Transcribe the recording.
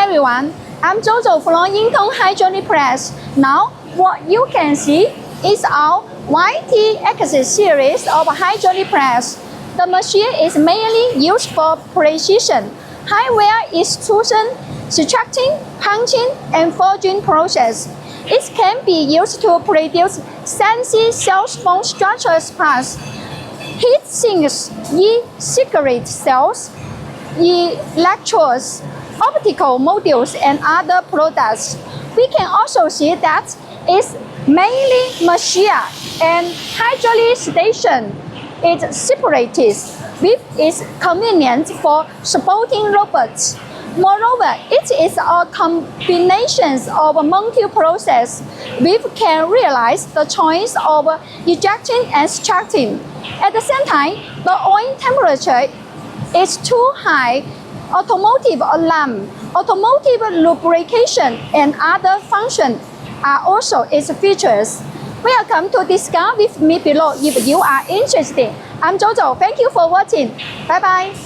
everyone, I'm Jojo from Yintong hydraulic press. Now, what you can see is our YT-axis series of hydraulic press. The machine is mainly used for precision, high-wear extrusion, extracting, punching, and forging process. It can be used to produce CNC cell phone structures parts, heat sinks, e-cigarette cells, electrodes, optical modules, and other products. We can also see that it's mainly machine and hydraulic station. It separates with its convenience for supporting robots. Moreover, it is a combination of multi-process. We can realize the choice of ejecting and extracting. At the same time, the oil temperature is too high. Automotive alarm, automotive lubrication, and other functions are also its features. Welcome to discuss with me below if you are interested. I'm Jojo. Thank you for watching. Bye bye.